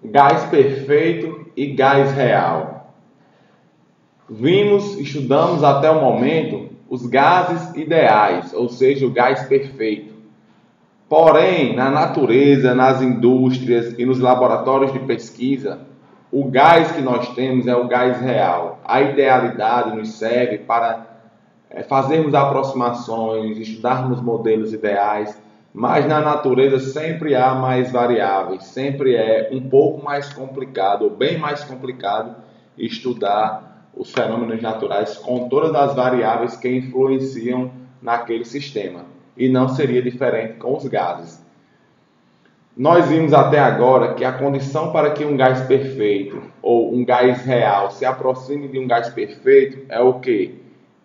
Gás perfeito e gás real. Estudamos até o momento os gases ideais, ou seja, o gás perfeito. Porém, na natureza, nas indústrias e nos laboratórios de pesquisa, o gás que nós temos é o gás real. A idealidade nos serve para fazermos aproximações, estudarmos modelos ideais, mas na natureza sempre há mais variáveis, sempre é um pouco mais complicado, ou bem mais complicado, estudar os fenômenos naturais com todas as variáveis que influenciam naquele sistema. E não seria diferente com os gases. Nós vimos até agora que a condição para que um gás perfeito ou um gás real se aproxime de um gás perfeito é o quê?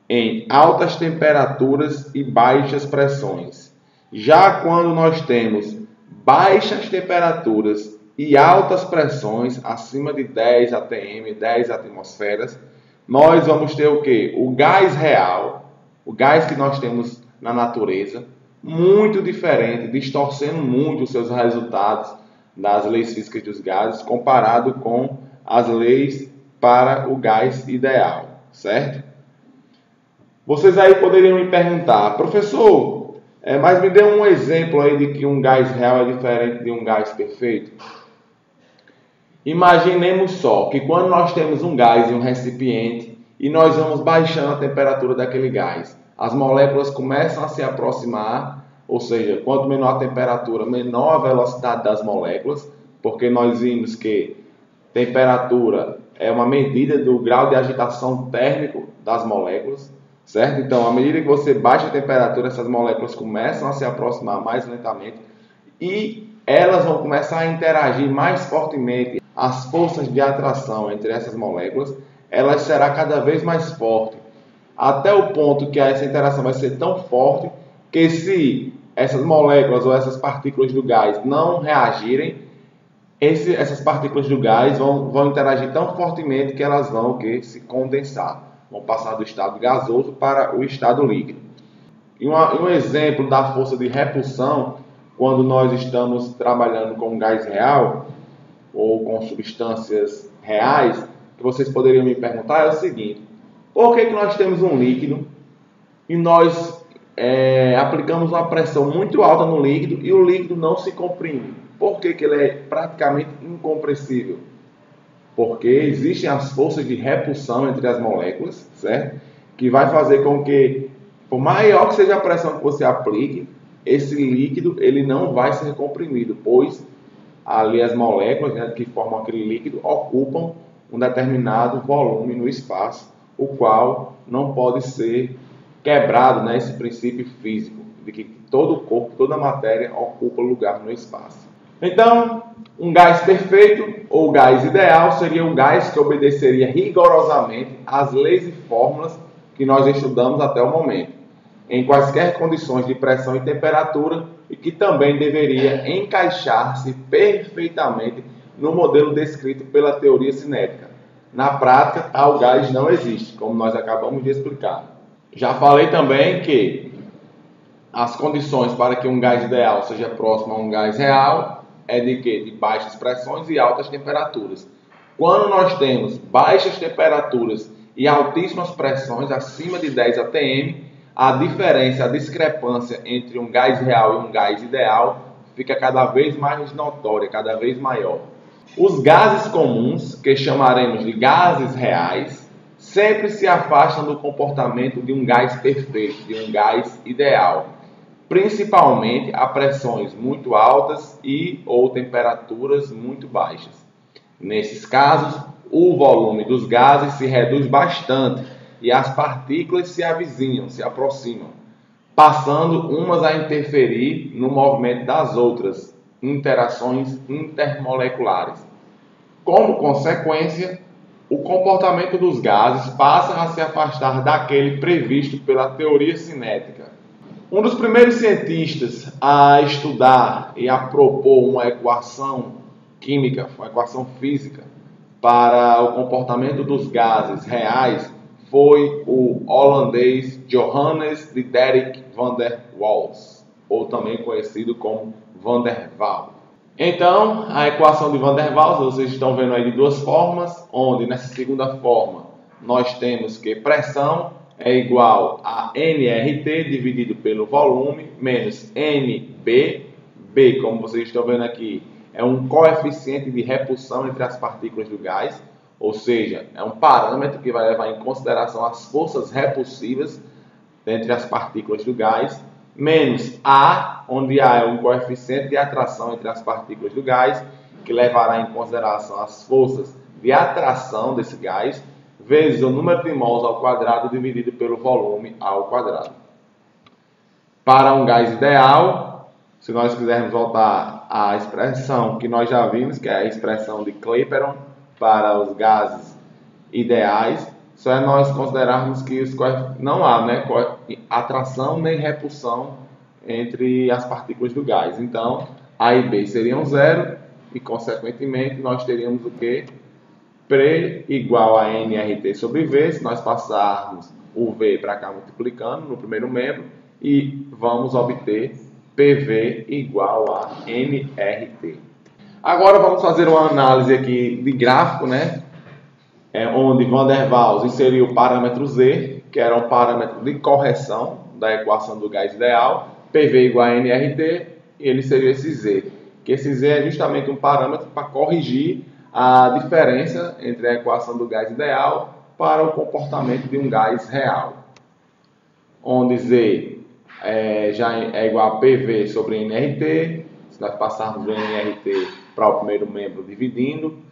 Em altas temperaturas e baixas pressões. Já quando nós temos baixas temperaturas e altas pressões, acima de 10 atm, 10 atmosferas, nós vamos ter o quê? O gás real, o gás que nós temos na natureza, muito diferente, distorcendo muito os seus resultados das leis físicas dos gases, comparado com as leis para o gás ideal, certo? Vocês aí poderiam me perguntar, professor, mas me dê um exemplo aí de que um gás real é diferente de um gás perfeito. Imaginemos só que quando nós temos um gás em um recipiente e nós vamos baixando a temperatura daquele gás, as moléculas começam a se aproximar, ou seja, quanto menor a temperatura, menor a velocidade das moléculas, porque nós vimos que temperatura é uma medida do grau de agitação térmico das moléculas, certo? Então, à medida que você baixa a temperatura, essas moléculas começam a se aproximar mais lentamente e elas vão começar a interagir mais fortemente. As forças de atração entre essas moléculas, elas será cada vez mais forte, até o ponto que essa interação vai ser tão forte que se essas moléculas ou essas partículas do gás não reagirem, essas partículas do gás vão interagir tão fortemente que elas vão se condensar, vão passar do estado gasoso para o estado líquido. E um exemplo da força de repulsão, quando nós estamos trabalhando com gás real ou com substâncias reais, que vocês poderiam me perguntar é o seguinte: por que nós temos um líquido e nós aplicamos uma pressão muito alta no líquido e o líquido não se comprime? Por que ele é praticamente incompressível? Porque existem as forças de repulsão entre as moléculas, certo? Que vai fazer com que, por maior que seja a pressão que você aplique, esse líquido ele não vai ser comprimido, pois ali as moléculas, né, que formam aquele líquido ocupam um determinado volume no espaço, o qual não pode ser quebrado, né, esse princípio físico de que todo o corpo, toda a matéria ocupa lugar no espaço. Então, um gás perfeito ou gás ideal seria um gás que obedeceria rigorosamente às leis e fórmulas que nós estudamos até o momento, em quaisquer condições de pressão e temperatura, e que também deveria encaixar-se perfeitamente no modelo descrito pela teoria cinética. Na prática, tal gás não existe, como nós acabamos de explicar. Já falei também que as condições para que um gás ideal seja próximo a um gás real é de quê? De baixas pressões e altas temperaturas. Quando nós temos baixas temperaturas e altíssimas pressões, acima de 10 atm, a diferença, a discrepância entre um gás real e um gás ideal fica cada vez mais notória, cada vez maior. Os gases comuns, que chamaremos de gases reais, sempre se afastam do comportamento de um gás perfeito, de um gás ideal, principalmente a pressões muito altas e ou temperaturas muito baixas. Nesses casos, o volume dos gases se reduz bastante e as partículas se avizinham, se aproximam, passando umas a interferir no movimento das outras, interações intermoleculares. Como consequência, o comportamento dos gases passa a se afastar daquele previsto pela teoria cinética. Um dos primeiros cientistas a estudar e a propor uma equação química, uma equação física para o comportamento dos gases reais foi o holandês Johannes Diederik van der Waals, ou também conhecido como Van der Waals. Então, a equação de Van der Waals, vocês estão vendo aí de duas formas, onde nessa segunda forma nós temos que pressão é igual a nRT dividido pelo volume menos NB. B, como vocês estão vendo aqui, é um coeficiente de repulsão entre as partículas do gás, ou seja, é um parâmetro que vai levar em consideração as forças repulsivas entre as partículas do gás, menos A, onde A é um coeficiente de atração entre as partículas do gás, que levará em consideração as forças de atração desse gás, vezes o número de mols ao quadrado dividido pelo volume ao quadrado. Para um gás ideal, se nós quisermos voltar à expressão que nós já vimos, que é a expressão de Clapeyron para os gases ideais, só é nós considerarmos que não há atração nem repulsão entre as partículas do gás. Então, A e B seriam zero e, consequentemente, nós teríamos o que? P igual a nRT sobre V, se nós passarmos o V para cá multiplicando no primeiro membro, e vamos obter PV igual a nRT. Agora vamos fazer uma análise aqui de gráfico, né? Onde Van der Waals inseriu o parâmetro Z, que era um parâmetro de correção da equação do gás ideal, PV igual a nRT, e ele seria esse Z, que esse Z é justamente um parâmetro para corrigir a diferença entre a equação do gás ideal para o comportamento de um gás real, onde Z já é igual a PV sobre nRT, se nós passarmos o nRT para o primeiro membro dividindo,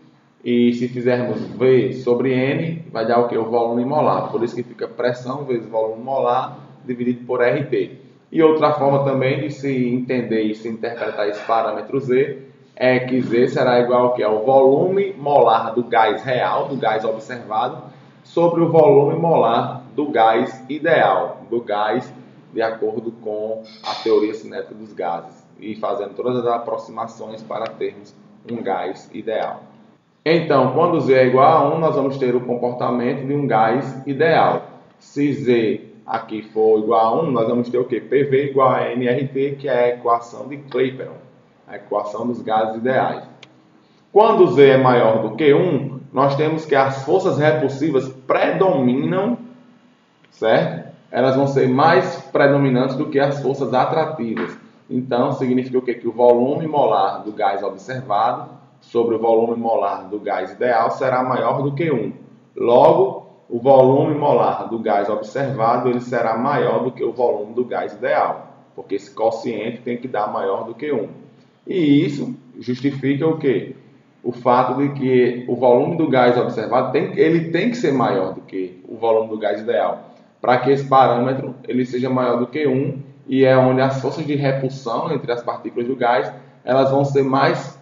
e se fizermos V sobre N, vai dar o que? O volume molar. Por isso que fica pressão vezes volume molar dividido por RT. E outra forma também de se entender e se interpretar esse parâmetro Z é que Z será igual ao que? Ao volume molar do gás real, do gás observado, sobre o volume molar do gás ideal, do gás de acordo com a teoria cinética dos gases. E fazendo todas as aproximações para termos um gás ideal. Então, quando Z é igual a 1, nós vamos ter o comportamento de um gás ideal. Se Z aqui for igual a 1, nós vamos ter o quê? PV igual a nRT, que é a equação de Clapeyron, a equação dos gases ideais. Quando Z é maior do que 1, nós temos que as forças repulsivas predominam, certo? Elas vão ser mais predominantes do que as forças atrativas. Então, significa o quê? Que o volume molar do gás observado sobre o volume molar do gás ideal será maior do que 1. Logo, o volume molar do gás observado ele será maior do que o volume do gás ideal, porque esse quociente tem que dar maior do que 1. E isso justifica o quê? O fato de que o volume do gás observado ele tem que ser maior do que o volume do gás ideal, para que esse parâmetro ele seja maior do que 1, e é onde as forças de repulsão entre as partículas do gás elas vão ser mais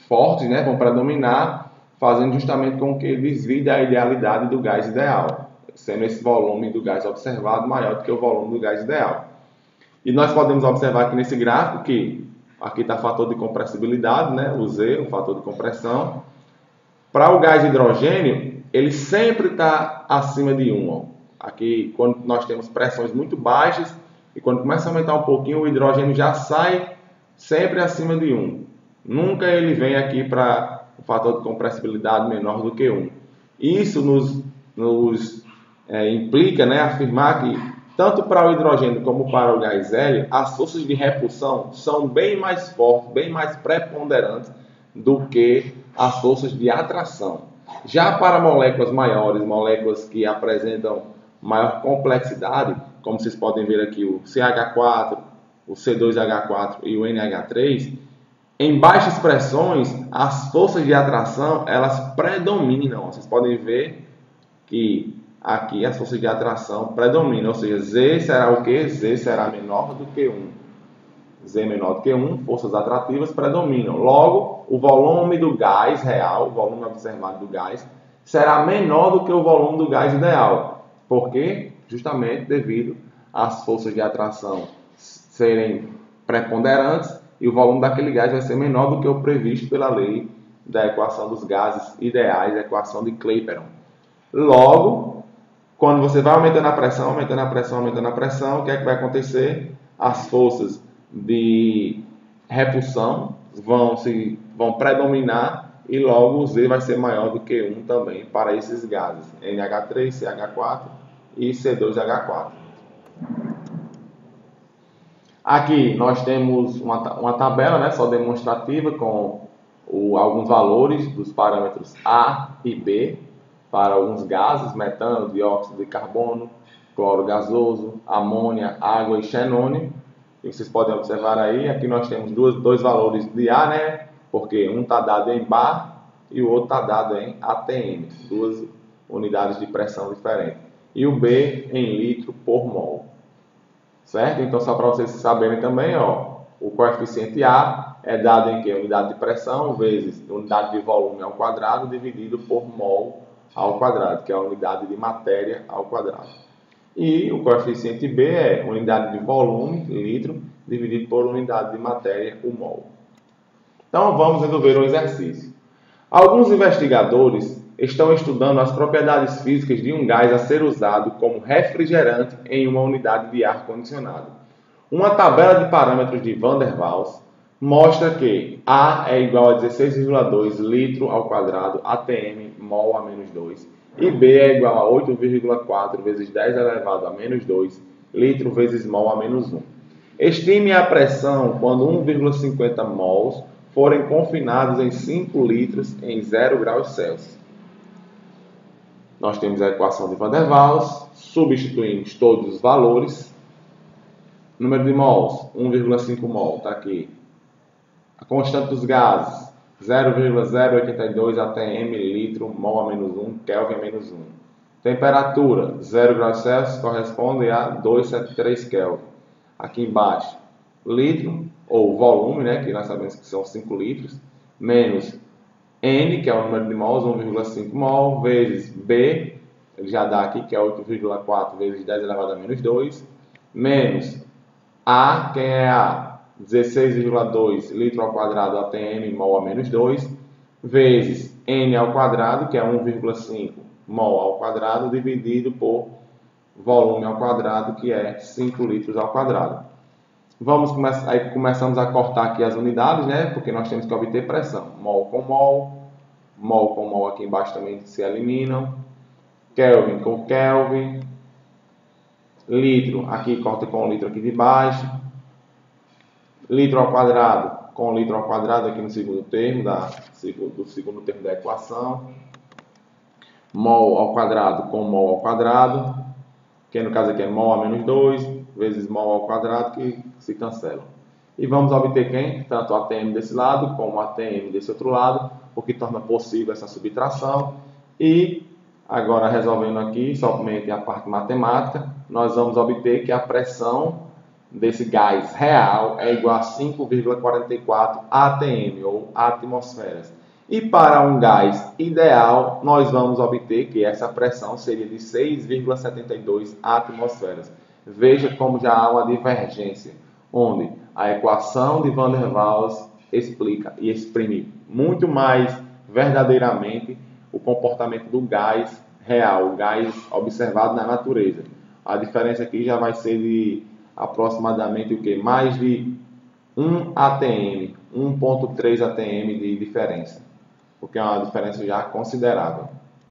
fortes, né? Vão predominar, fazendo justamente com que desvie da idealidade do gás ideal, sendo esse volume do gás observado maior do que o volume do gás ideal. E nós podemos observar aqui nesse gráfico que aqui está o fator de compressibilidade, né? O Z, o fator de compressão. Para o gás hidrogênio, ele sempre está acima de 1. Ó. Aqui, quando nós temos pressões muito baixas, e quando começa a aumentar um pouquinho, o hidrogênio já sai sempre acima de 1. Nunca ele vem aqui para o fator de compressibilidade menor do que 1. Isso nos implica, né, afirmar que tanto para o hidrogênio como para o gás hélio, as forças de repulsão são bem mais fortes, bem mais preponderantes do que as forças de atração. Já para moléculas maiores, moléculas que apresentam maior complexidade, como vocês podem ver aqui o CH4, o C2H4 e o NH3, em baixas pressões, as forças de atração elas predominam. Vocês podem ver que aqui as forças de atração predominam, ou seja, Z será o quê? Z será menor do que 1. Z menor do que 1, forças atrativas predominam. Logo, o volume do gás real, o volume observado do gás, será menor do que o volume do gás ideal. Por quê? Justamente devido às forças de atração serem preponderantes e o volume daquele gás vai ser menor do que o previsto pela lei da equação dos gases ideais, a equação de Clapeyron. Logo, quando você vai aumentando a pressão, o que é que vai acontecer? As forças de repulsão vão predominar e logo o Z vai ser maior do que 1 também para esses gases, NH3, CH4 e C2H4. Aqui nós temos uma tabela, né, só demonstrativa com alguns valores dos parâmetros A e B para alguns gases, metano, dióxido de carbono, cloro gasoso, amônia, água e xenônio. E vocês podem observar aí, aqui nós temos dois valores de A, né, porque um está dado em bar e o outro está dado em ATM, duas unidades de pressão diferentes. E o B em litro por mol. Certo? Então, só para vocês saberem também, ó, o coeficiente A é dado em que? Unidade de pressão vezes unidade de volume ao quadrado dividido por mol ao quadrado, que é a unidade de matéria ao quadrado. E o coeficiente B é unidade de volume, litro, dividido por unidade de matéria, o mol. Então, vamos resolver um exercício. Alguns investigadores estão estudando as propriedades físicas de um gás a ser usado como refrigerante em uma unidade de ar-condicionado. Uma tabela de parâmetros de Van der Waals mostra que A é igual a 16,2 litro ao quadrado ATM mol a menos 2 e B é igual a 8,4 vezes 10 elevado a menos 2 litro vezes mol a menos 1. Estime a pressão quando 1,50 mols forem confinados em 5 litros em 0 graus Celsius. Nós temos a equação de Van der Waals, substituímos todos os valores. Número de mols, 1,5 mol, está aqui. A constante dos gases, 0,082 atm litro, mol a menos 1, Kelvin a menos 1. Temperatura, 0 graus Celsius, corresponde a 273 Kelvin. Aqui embaixo, litro, ou volume, né, que nós sabemos que são 5 litros, menos N, que é o número de mols, 1,5 mol, vezes B, ele já dá aqui, que é 8,4 vezes 10 elevado a menos 2, menos A, quem é A? 16,2 litro ao quadrado ATM mol a menos 2, vezes N ao quadrado, que é 1,5 mol ao quadrado, dividido por volume ao quadrado, que é 5 litros ao quadrado. Aí começamos a cortar aqui as unidades, né? Porque nós temos que obter pressão. Mol com mol aqui embaixo também se eliminam. Kelvin com Kelvin. Litro, aqui corta com litro aqui de baixo. Litro ao quadrado com litro ao quadrado aqui no segundo termo, do segundo termo da equação. Mol ao quadrado com mol ao quadrado, que no caso aqui é mol a menos 2, vezes mol ao quadrado, que se cancelam. E vamos obter quem? Tanto ATM desse lado, como ATM desse outro lado, o que torna possível essa subtração. E agora, resolvendo aqui, somente a parte matemática, nós vamos obter que a pressão desse gás real é igual a 5,44 atm, ou atmosferas. E para um gás ideal, nós vamos obter que essa pressão seria de 6,72 atmosferas. Veja como já há uma divergência, onde a equação de Van der Waals explica e exprime muito mais verdadeiramente o comportamento do gás real, o gás observado na natureza. A diferença aqui já vai ser de aproximadamente o que? Mais de 1 atm, 1,3 atm de diferença, porque é uma diferença já considerável.